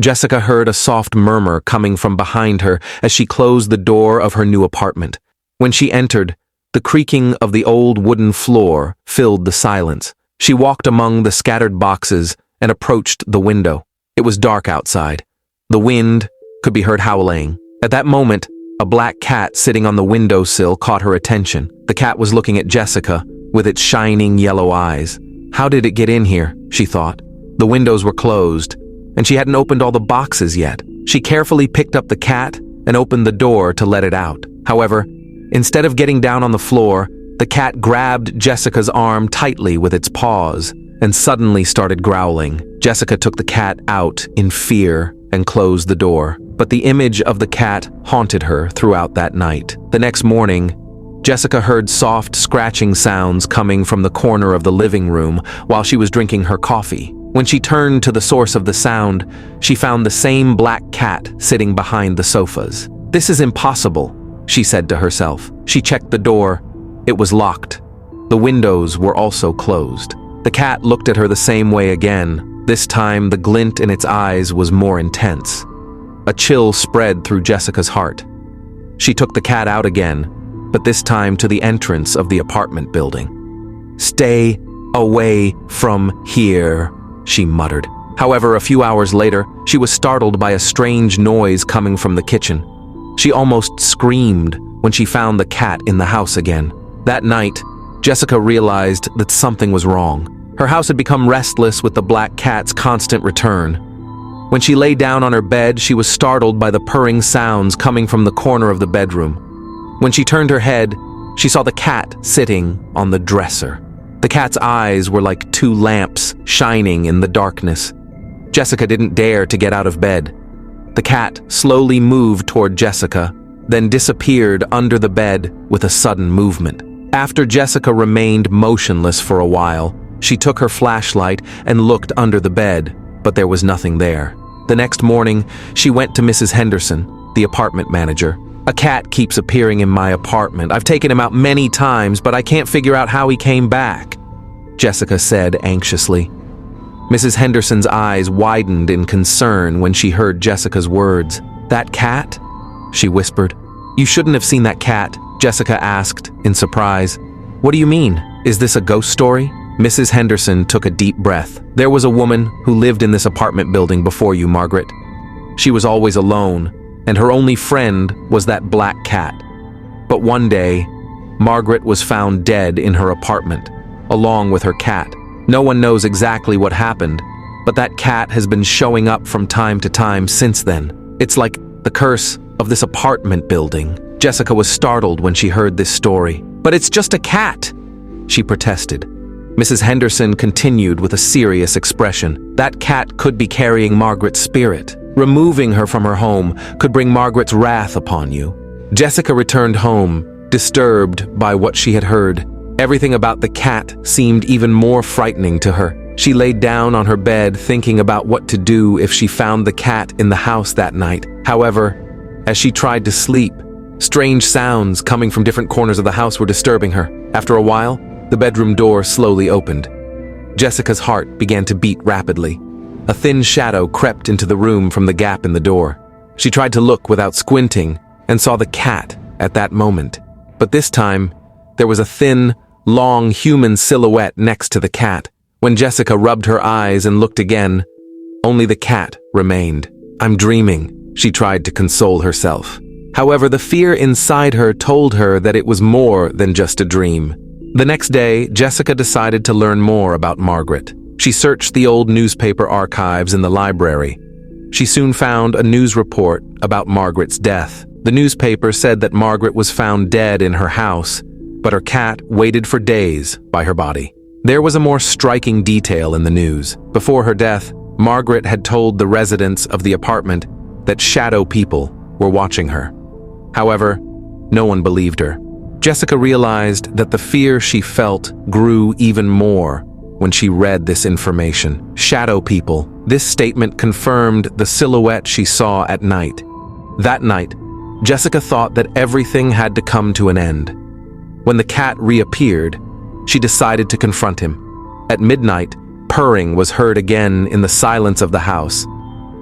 Jessica heard a soft murmur coming from behind her as she closed the door of her new apartment. When she entered, the creaking of the old wooden floor filled the silence. She walked among the scattered boxes and approached the window. It was dark outside. The wind could be heard howling. At that moment, a black cat sitting on the windowsill caught her attention. The cat was looking at Jessica with its shining yellow eyes. How did it get in here, she thought. The windows were closed, and she hadn't opened all the boxes yet. She carefully picked up the cat and opened the door to let it out. However, instead of getting down on the floor, the cat grabbed Jessica's arm tightly with its paws and suddenly started growling. Jessica took the cat out in fear and closed the door. But the image of the cat haunted her throughout that night. The next morning, Jessica heard soft scratching sounds coming from the corner of the living room while she was drinking her coffee. When she turned to the source of the sound, she found the same black cat sitting behind the sofas. "This is impossible," she said to herself. She checked the door. It was locked. The windows were also closed. The cat looked at her the same way again. This time, the glint in its eyes was more intense. A chill spread through Jessica's heart. She took the cat out again, but this time to the entrance of the apartment building. "Stay away from here," she muttered. However, a few hours later, she was startled by a strange noise coming from the kitchen. She almost screamed when she found the cat in the house again. That night, Jessica realized that something was wrong. Her house had become restless with the black cat's constant return. When she lay down on her bed, she was startled by the purring sounds coming from the corner of the bedroom. When she turned her head, she saw the cat sitting on the dresser. The cat's eyes were like two lamps shining in the darkness. Jessica didn't dare to get out of bed. The cat slowly moved toward Jessica, then disappeared under the bed with a sudden movement. After Jessica remained motionless for a while, she took her flashlight and looked under the bed, but there was nothing there. The next morning, she went to Mrs. Henderson, the apartment manager. "A cat keeps appearing in my apartment. I've taken him out many times, but I can't figure out how he came back," Jessica said anxiously. Mrs. Henderson's eyes widened in concern when she heard Jessica's words. "That cat?" she whispered. "You shouldn't have seen that cat," Jessica asked in surprise. "What do you mean? Is this a ghost story?" Mrs. Henderson took a deep breath. "There was a woman who lived in this apartment building before you, Margaret. She was always alone, and her only friend was that black cat. But one day, Margaret was found dead in her apartment, along with her cat. No one knows exactly what happened, but that cat has been showing up from time to time since then. It's like the curse of this apartment building." Jessica was startled when she heard this story. "But it's just a cat," she protested. Mrs. Henderson continued with a serious expression. "That cat could be carrying Margaret's spirit. Removing her from her home could bring Margaret's wrath upon you." Jessica returned home, disturbed by what she had heard. Everything about the cat seemed even more frightening to her. She laid down on her bed thinking about what to do if she found the cat in the house that night. However, as she tried to sleep, strange sounds coming from different corners of the house were disturbing her. After a while, the bedroom door slowly opened. Jessica's heart began to beat rapidly. A thin shadow crept into the room from the gap in the door. She tried to look without squinting and saw the cat at that moment. But this time, there was a thin, long human silhouette next to the cat. When Jessica rubbed her eyes and looked again, only the cat remained. "I'm dreaming," she tried to console herself. However, the fear inside her told her that it was more than just a dream. The next day, Jessica decided to learn more about Margaret. She searched the old newspaper archives in the library. She soon found a news report about Margaret's death. The newspaper said that Margaret was found dead in her house, but her cat waited for days by her body. There was a more striking detail in the news. Before her death, Margaret had told the residents of the apartment that shadow people were watching her. However, no one believed her. Jessica realized that the fear she felt grew even more when she read this information. Shadow people. This statement confirmed the silhouette she saw at night. That night, Jessica thought that everything had to come to an end. When the cat reappeared, she decided to confront him. At midnight, purring was heard again in the silence of the house.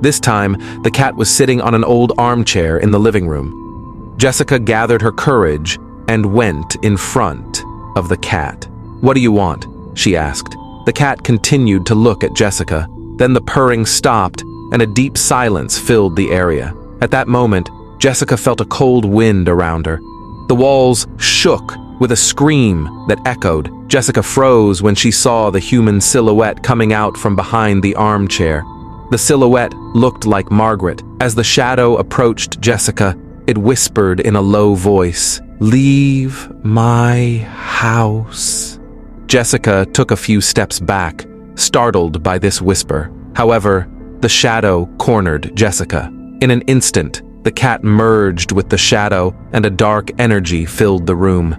This time, the cat was sitting on an old armchair in the living room. Jessica gathered her courage and went in front of the cat. "What do you want?" she asked. The cat continued to look at Jessica. Then the purring stopped, and a deep silence filled the area. At that moment, Jessica felt a cold wind around her. The walls shook with a scream that echoed. Jessica froze when she saw the human silhouette coming out from behind the armchair. The silhouette looked like Margaret. As the shadow approached Jessica, it whispered in a low voice, "Leave my house." Jessica took a few steps back, startled by this whisper. However, the shadow cornered Jessica. In an instant, the cat merged with the shadow and a dark energy filled the room.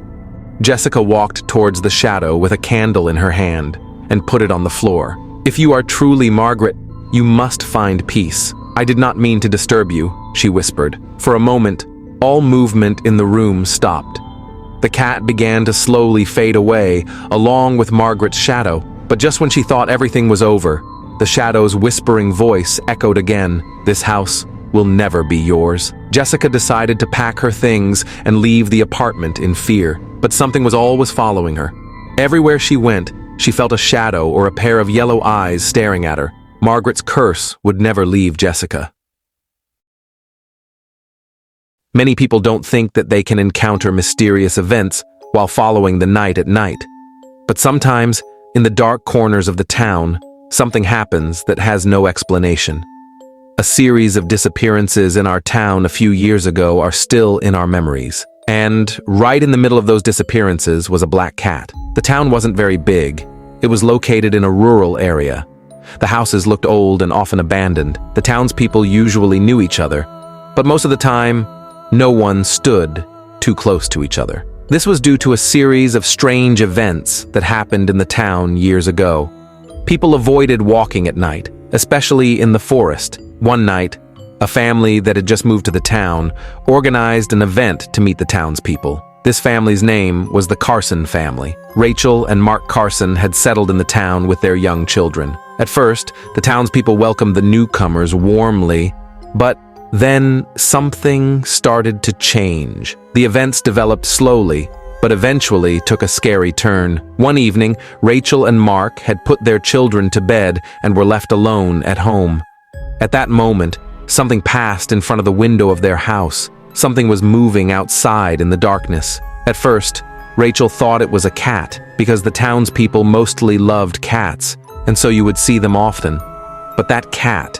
Jessica walked towards the shadow with a candle in her hand and put it on the floor. "If you are truly Margaret, you must find peace. I did not mean to disturb you," she whispered. For a moment, all movement in the room stopped. The cat began to slowly fade away, along with Margaret's shadow. But just when she thought everything was over, the shadow's whispering voice echoed again, "This house will never be yours." Jessica decided to pack her things and leave the apartment in fear, but something was always following her. Everywhere she went, she felt a shadow or a pair of yellow eyes staring at her. Margaret's curse would never leave Jessica. Many people don't think that they can encounter mysterious events while following the night at night. But sometimes, in the dark corners of the town, something happens that has no explanation. A series of disappearances in our town a few years ago are still in our memories. And right in the middle of those disappearances was a black cat. The town wasn't very big. It was located in a rural area. The houses looked old and often abandoned. The townspeople usually knew each other, but most of the time, no one stood too close to each other. This was due to a series of strange events that happened in the town years ago. People avoided walking at night, especially in the forest. One night, a family that had just moved to the town organized an event to meet the townspeople. This family's name was the Carson family. Rachel and Mark Carson had settled in the town with their young children. At first, the townspeople welcomed the newcomers warmly, but then something started to change. The events developed slowly, but eventually took a scary turn. One evening, Rachel and Mark had put their children to bed and were left alone at home. At that moment, something passed in front of the window of their house. Something was moving outside in the darkness. At first, Rachel thought it was a cat, because the townspeople mostly loved cats, and so you would see them often. But that cat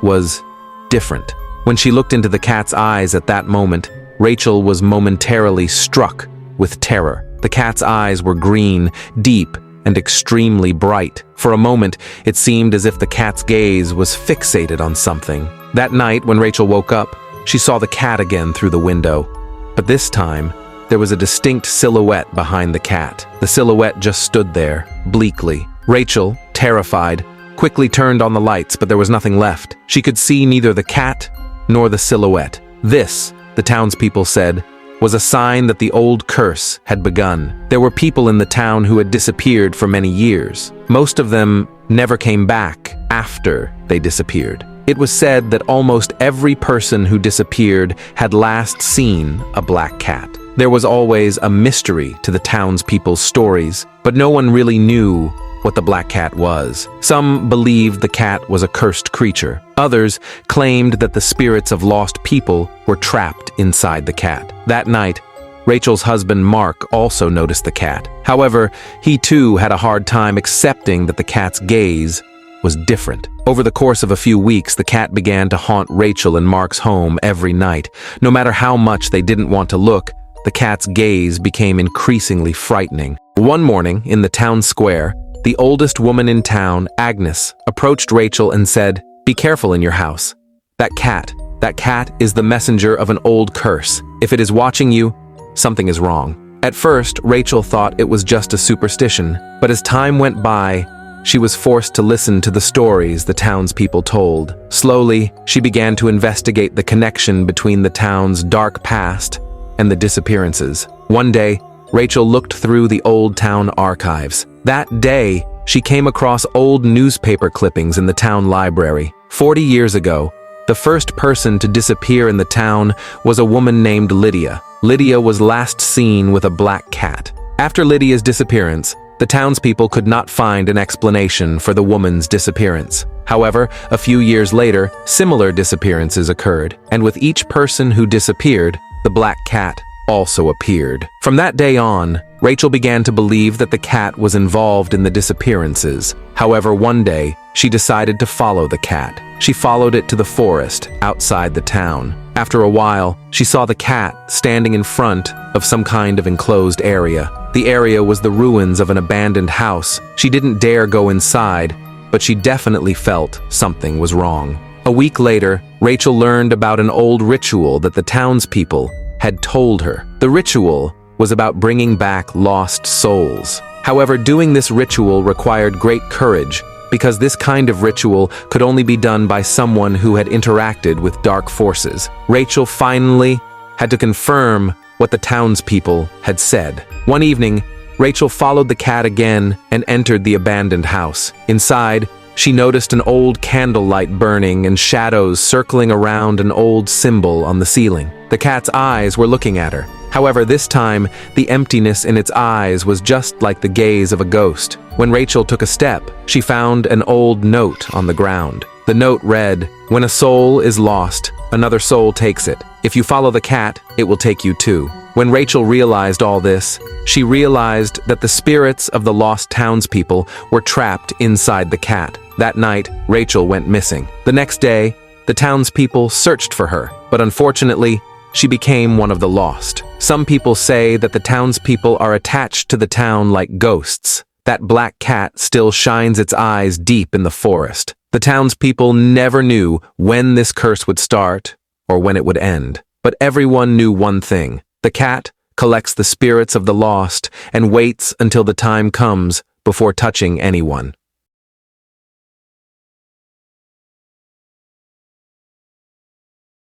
was different. When she looked into the cat's eyes at that moment, Rachel was momentarily struck with terror. The cat's eyes were green, deep, and extremely bright. For a moment, it seemed as if the cat's gaze was fixated on something. That night, when Rachel woke up, she saw the cat again through the window. But this time, there was a distinct silhouette behind the cat. The silhouette just stood there, bleakly. Rachel, terrified, quickly turned on the lights, but there was nothing left. She could see neither the cat nor the silhouette. This, the townspeople said, was a sign that the old curse had begun. There were people in the town who had disappeared for many years. Most of them never came back after they disappeared. It was said that almost every person who disappeared had last seen a black cat. There was always a mystery to the townspeople's stories, but no one really knew what the black cat was. Some believed the cat was a cursed creature. Others claimed that the spirits of lost people were trapped inside the cat. That night, Rachel's husband Mark also noticed the cat. However, he too had a hard time accepting that the cat's gaze was different. Over the course of a few weeks, the cat began to haunt Rachel and Mark's home every night. No matter how much they didn't want to look, the cat's gaze became increasingly frightening. One morning, in the town square, the oldest woman in town, Agnes, approached Rachel and said, "Be careful in your house. That cat is the messenger of an old curse. If it is watching you, something is wrong." At first, Rachel thought it was just a superstition, but as time went by, she was forced to listen to the stories the townspeople told. Slowly, she began to investigate the connection between the town's dark past and the disappearances. One day, Rachel looked through the old town archives. That day, she came across old newspaper clippings in the town library. 40 years ago, the first person to disappear in the town was a woman named Lydia. Lydia was last seen with a black cat. After Lydia's disappearance, the townspeople could not find an explanation for the woman's disappearance. However, a few years later, similar disappearances occurred, and with each person who disappeared, the black cat also appeared. From that day on, Rachel began to believe that the cat was involved in the disappearances. However, one day, she decided to follow the cat. She followed it to the forest outside the town. After a while, she saw the cat standing in front of some kind of enclosed area. The area was the ruins of an abandoned house. She didn't dare go inside, but she definitely felt something was wrong. A week later, Rachel learned about an old ritual that the townspeople had told her. The ritual was about bringing back lost souls. However, doing this ritual required great courage, because this kind of ritual could only be done by someone who had interacted with dark forces. Rachel finally had to confirm what the townspeople had said. One evening, Rachel followed the cat again and entered the abandoned house. Inside, she noticed an old candlelight burning and shadows circling around an old symbol on the ceiling. The cat's eyes were looking at her. However, this time, the emptiness in its eyes was just like the gaze of a ghost. When Rachel took a step, she found an old note on the ground. The note read, "When a soul is lost, another soul takes it. If you follow the cat, it will take you too." When Rachel realized all this, she realized that the spirits of the lost townspeople were trapped inside the cat. That night, Rachel went missing. The next day, the townspeople searched for her, but unfortunately, she became one of the lost. Some people say that the townspeople are attached to the town like ghosts. That black cat still shines its eyes deep in the forest. The townspeople never knew when this curse would start or when it would end. But everyone knew one thing. The cat collects the spirits of the lost and waits until the time comes before touching anyone.